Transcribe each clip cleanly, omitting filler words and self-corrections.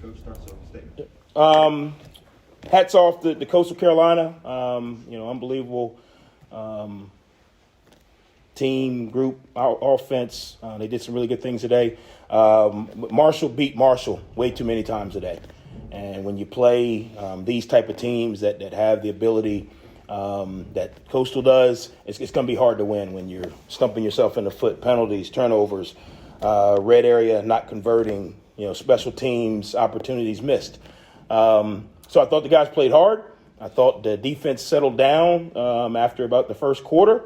Coach starts off the statement. Hats off to Coastal Carolina. Unbelievable team, group, offense. They did some really good things today. Marshall beat Marshall way too many times today. And when you play these type of teams that have the ability that Coastal does, it's going to be hard to win when you're stumping yourself in the foot. Penalties, turnovers, red area not converting, special teams, opportunities missed. So I thought the guys played hard. I thought the defense settled down after about the first quarter.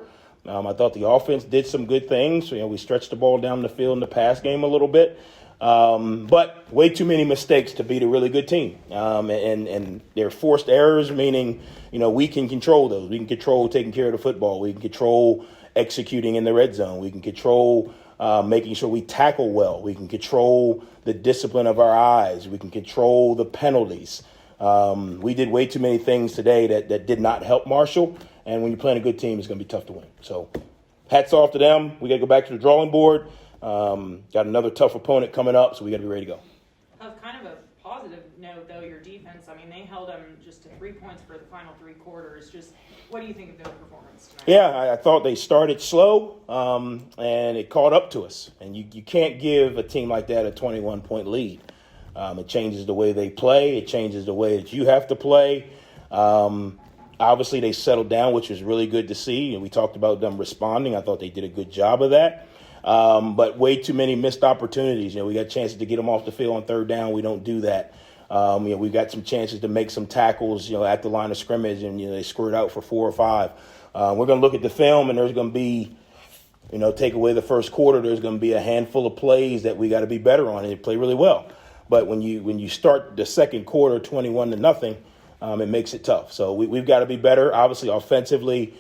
I thought the offense did some good things. We stretched the ball down the field in the pass game a little bit. But way too many mistakes to beat a really good team. And they're forced errors, meaning, we can control those. We can control taking care of the football. We can control executing in the red zone. We can control making sure we tackle well. We can control the discipline of our eyes. We can control the penalties. We did way too many things today that did not help Marshall. And when you're playing a good team, it's going to be tough to win. So hats off to them. We got to go back to the drawing board. Got another tough opponent coming up, so we got to be ready to go. Kind of a positive note, though, your defense. I mean, they held them just to 3 points for the final 3 quarters. Just what do you think of their performance tonight? Yeah, I thought they started slow, and it caught up to us. And you can't give a team like that a 21-point lead. It changes the way they play. It changes the way that you have to play. Obviously, they settled down, which was really good to see. And we talked about them responding. I thought they did a good job of that. But way too many missed opportunities. We got chances to get them off the field on third down. We don't do that. We've got some chances to make some tackles, at the line of scrimmage, and, they squirt out for 4 or 5. We're going to look at the film, and there's going to be, take away the first quarter, there's going to be a handful of plays that we got to be better on, and they play really well. But when you start the second quarter 21-0, it makes it tough. So we've got to be better. Obviously, offensively,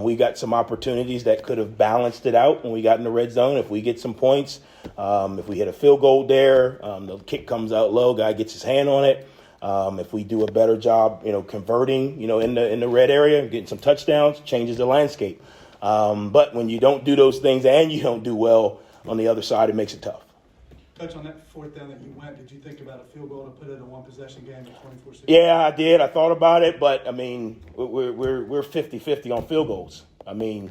we got some opportunities that could have balanced it out when we got in the red zone. If we get some points, if we hit a field goal there, the kick comes out low, guy gets his hand on it. If we do a better job, converting, in the red area, getting some touchdowns, changes the landscape. But when you don't do those things and you don't do well on the other side, it makes it tough. Coach, on that fourth down that you went, did you think about a field goal to put it in a one-possession game at 24-6? Yeah, I did. I thought about it, but we're 50-50 on field goals. We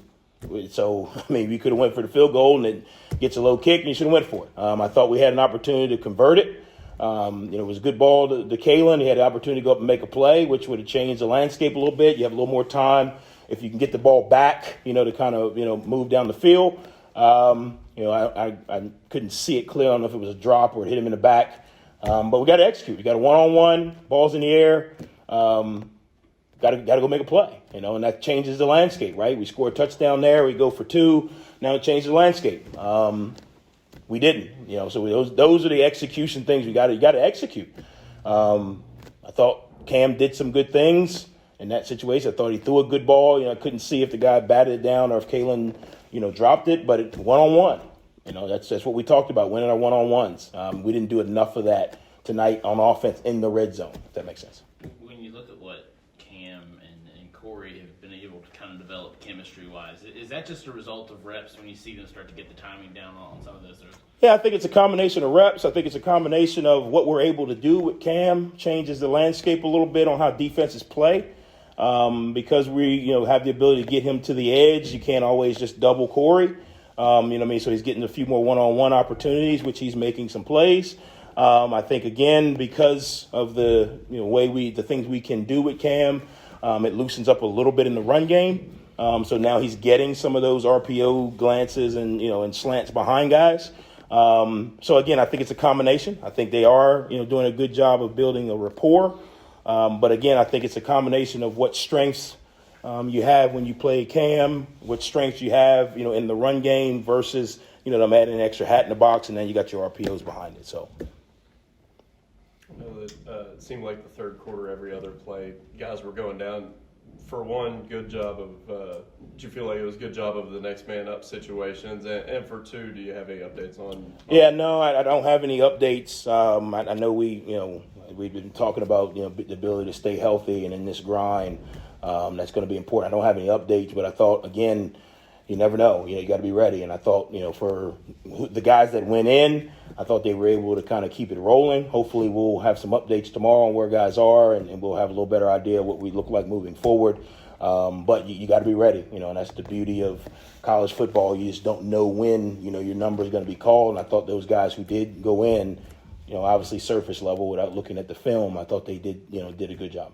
could have went for the field goal and it gets a low kick, and you should have went for it. I thought we had an opportunity to convert it. It was a good ball to Kalen. He had the opportunity to go up and make a play, which would have changed the landscape a little bit. You have a little more time if you can get the ball back, to kind of move down the field. I couldn't see it clear. I don't know if it was a drop or it hit him in the back. But we got to execute. We got a one-on-one, balls in the air. Got to go make a play, and that changes the landscape, right? We score a touchdown there. We go for 2. Now it changes the landscape. We didn't, so those are the execution things you got to execute. I thought Cam did some good things in that situation. I thought he threw a good ball. I couldn't see if the guy batted it down or if Kalen dropped it, but it one-on-one. That's what we talked about, winning our one-on-ones. We didn't do enough of that tonight on offense in the red zone, if that makes sense. When you look at what Cam and Corey have been able to kind of develop chemistry-wise, is that just a result of reps when you see them start to get the timing down on some of this? Yeah, I think it's a combination of reps. I think it's a combination of what we're able to do with Cam, changes the landscape a little bit on how defenses play. Because we, have the ability to get him to the edge. You can't always just double Corey. So he's getting a few more one-on-one opportunities, which he's making some plays. I think, again, because of the the things we can do with Cam, it loosens up a little bit in the run game. So now he's getting some of those RPO glances and, and slants behind guys. So, again, I think it's a combination. I think they are, doing a good job of building a rapport. But again, I think it's a combination of what strengths you have when you play Cam, what strengths you have, in the run game versus, them adding an extra hat in the box, and then you got your RPOs behind it. So I know that it seemed like the third quarter, every other play, guys were going down. For one, good job of. Did you feel like it was a good job of the next man up situations? And for 2, do you have any updates on? Yeah, no, I don't have any updates. I know we've been talking about the ability to stay healthy, and in this grind, that's going to be important. I don't have any updates, but I thought, again, you never know. You got to be ready. And I thought, for the guys that went in, I thought they were able to kind of keep it rolling. Hopefully we'll have some updates tomorrow on where guys are, and we'll have a little better idea of what we look like moving forward. But you got to be ready, and that's the beauty of college football. You just don't know when, your number is going to be called. And I thought those guys who did go in, obviously surface level without looking at the film, I thought they did a good job.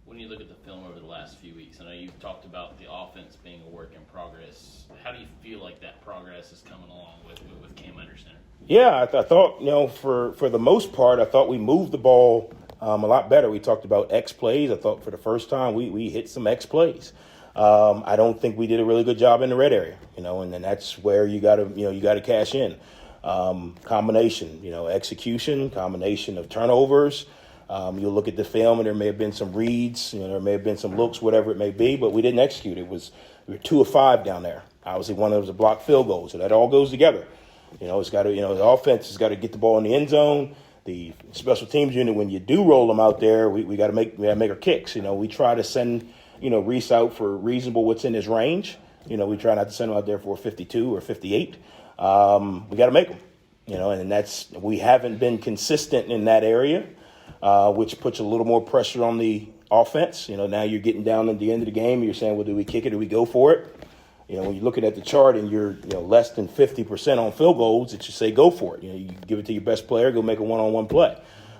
When you look at the film over the last few weeks, I know you've talked about the offense being a work in progress. How do you feel like that progress is coming along with Cam under center? Yeah, I thought, for the most part, I thought we moved the ball a lot better. We talked about X plays. I thought for the first time we hit some X plays. I don't think we did a really good job in the red area, and then that's where you got to cash in. Combination, execution, combination of turnovers. You'll look at the film and there may have been some reads, there may have been some looks, whatever it may be, but we didn't execute. We were 2 of 5 down there. Obviously, one of them was a blocked field goal, so that all goes together. It's got to, the offense has got to get the ball in the end zone. The special teams unit, when you do roll them out there, we got to make our kicks. We try to send, Reese out for reasonable what's in his range. We try not to send him out there for 52 or 58. We got to make them, and we haven't been consistent in that area, which puts a little more pressure on the offense. Now you're getting down at the end of the game. You're saying, well, do we kick it? Do we go for it? When you're looking at the chart and you're less than 50% on field goals, it should say go for it. You give it to your best player, go make a one-on-one play.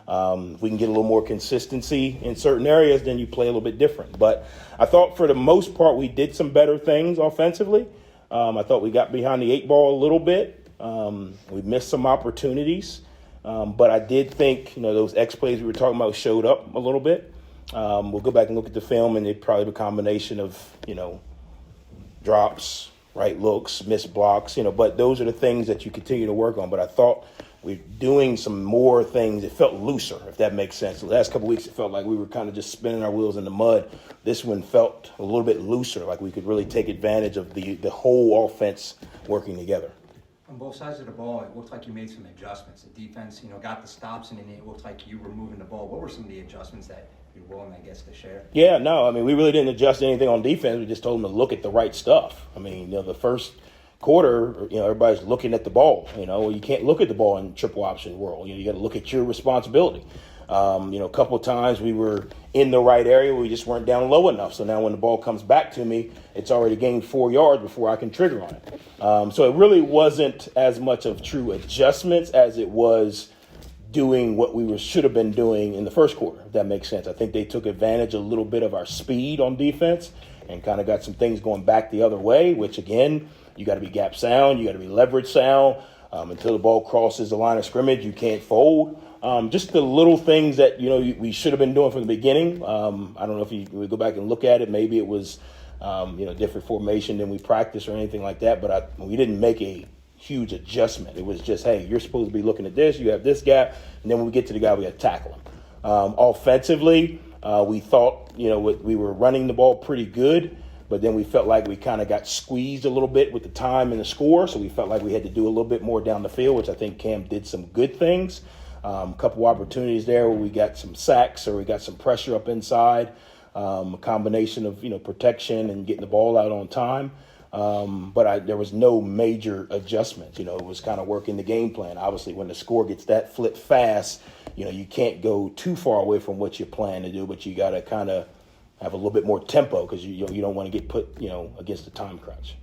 If we can get a little more consistency in certain areas, then you play a little bit different. But I thought for the most part we did some better things offensively. I thought we got behind the 8 ball a little bit. We missed some opportunities. But I did think, those X plays we were talking about showed up a little bit. We'll go back and look at the film, and it probably be a combination of, drops, right looks, missed blocks, but those are the things that you continue to work on. But I thought we're doing some more things. It felt looser, if that makes sense. The last couple of weeks, it felt like we were kind of just spinning our wheels in the mud. This one felt a little bit looser, like we could really take advantage of the whole offense working together. On both sides of the ball, it looked like you made some adjustments. The defense, got the stops, and then it looked like you were moving the ball. What were some of the adjustments that you're willing, I guess, to share? Yeah, no, we really didn't adjust anything on defense. We just told them to look at the right stuff. The first quarter, everybody's looking at the ball. You can't look at the ball in triple option world. You got to look at your responsibility. A couple of times we were in the right area, we just weren't down low enough. So now when the ball comes back to me, it's already gained 4 yards before I can trigger on it. So it really wasn't as much of true adjustments as it was doing what we should have been doing in the first quarter, if that makes sense. I think they took advantage a little bit of our speed on defense and kind of got some things going back the other way, which, again, you got to be gap sound, you got to be leverage sound. Until the ball crosses the line of scrimmage, you can't fold. Just the little things that, we should have been doing from the beginning. I don't know if we go back and look at it. Maybe it was, different formation than we practiced or anything like that. But we didn't make a huge adjustment. It was just, hey, you're supposed to be looking at this. You have this gap. And then when we get to the guy, we got to tackle him. Offensively, we thought, we were running the ball pretty good. But then we felt like we kind of got squeezed a little bit with the time and the score. So we felt like we had to do a little bit more down the field, which I think Cam did some good things. A couple opportunities there where we got some sacks or we got some pressure up inside. A combination of, protection and getting the ball out on time. But there was no major adjustments. It was kind of working the game plan. Obviously, when the score gets that flipped fast, you can't go too far away from what you plan to do, but you got to kind of have a little bit more tempo because you don't want to get put against the time crunch.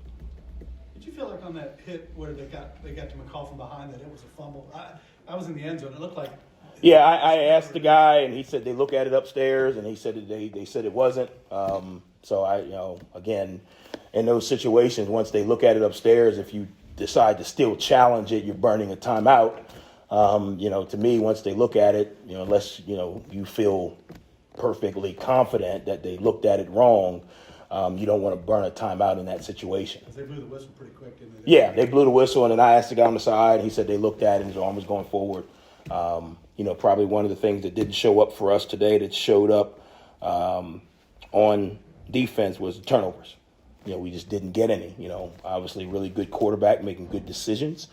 Did you feel like on that hit where they got to McCall from behind that it was a fumble? I was in the end zone. It looked like. Yeah, I asked the guy, and he said they look at it upstairs, and he said that they said it wasn't. So again, in those situations, once they look at it upstairs, if you decide to still challenge it, you're burning a timeout. To me, once they look at it, unless you feel perfectly confident that they looked at it wrong, you don't want to burn a timeout in that situation. They blew the whistle pretty quick, didn't they? Yeah, they blew the whistle, and then I asked the guy on the side, and he said they looked at it, and his arm was going forward. Probably one of the things that didn't show up for us today that showed up on defense was the turnovers. We just didn't get any. Obviously really good quarterback making good decisions.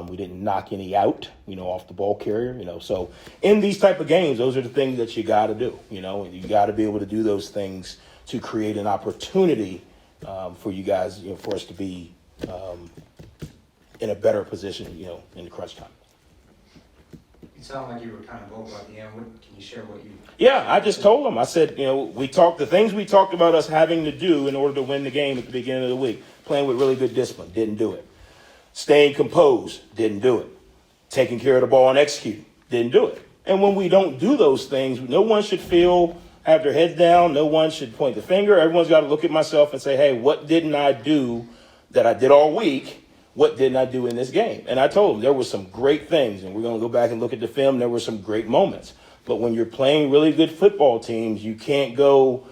We didn't knock any out, off the ball carrier, So in these type of games, those are the things that you got to do, You got to be able to do those things to create an opportunity for you guys, for us to be in a better position, you know, in the crunch time. You sound like you were kind of vocal at the end. Can you share what you? Yeah, I just told them. I said, you know, the things we talked about us having to do in order to win the game at the beginning of the week. Playing with really good discipline, didn't do it. Staying composed, didn't do it. Taking care of the ball and executing, didn't do it. And when we don't do those things, no one should have their heads down. No one should point the finger. Everyone's got to look at myself and say, hey, what didn't I do that I did all week? What didn't I do in this game? And I told them there were some great things, and we're going to go back and look at the film. There were some great moments. But when you're playing really good football teams, you can't go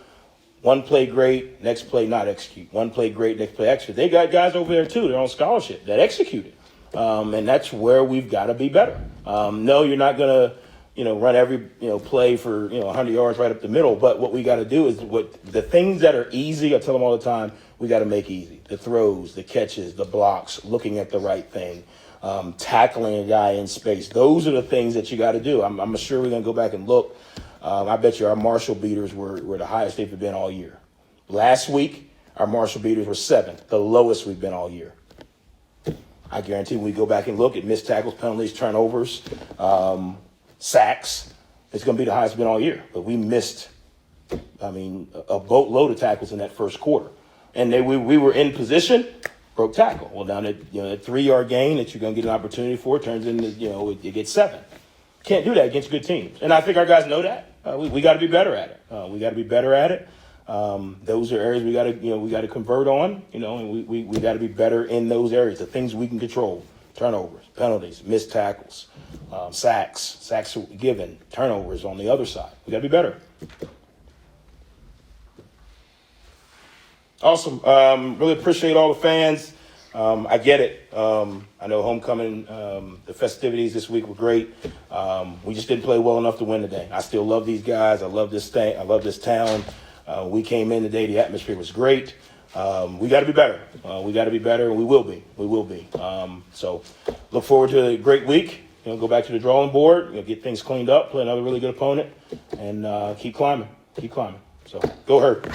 one play great, next play not execute. One play great, next play execute. They got guys over there, too. They're on scholarship that executed. And that's where we've got to be better. No, you're not going to, run every, play for, 100 yards right up the middle. But what we got to do is the things that are easy, I tell them all the time, we got to make easy. The throws, the catches, the blocks, looking at the right thing, tackling a guy in space. Those are the things that you got to do. I'm sure we're going to go back and look. I bet you our Marshall beaters were the highest they've been all year. Last week, our Marshall beaters were 7th, the lowest we've been all year. I guarantee when we go back and look at missed tackles, penalties, turnovers, sacks, it's going to be the highest we've been all year. But we missed, a boatload of tackles in that first quarter. And we were in position, broke tackle. Well, down at, a 3-yard gain that you're going to get an opportunity for turns into, it gets 7. Can't do that against good teams. And I think our guys know that. We got to be better at it. We got to be better at it. Those are areas we got to convert on, and we got to be better in those areas, the things we can control: turnovers, penalties, missed tackles, sacks given, turnovers on the other side. We got to be better. Awesome. Really appreciate all the fans. I get it. I know homecoming, the festivities this week were great. We just didn't play well enough to win today. I still love these guys. I love this thing. I love this town. We came in today. The atmosphere was great. We got to be better. We got to be better, and we will be. We will be. So look forward to a great week. Go back to the drawing board. Get things cleaned up, play another really good opponent, and keep climbing. Keep climbing. So go Herd.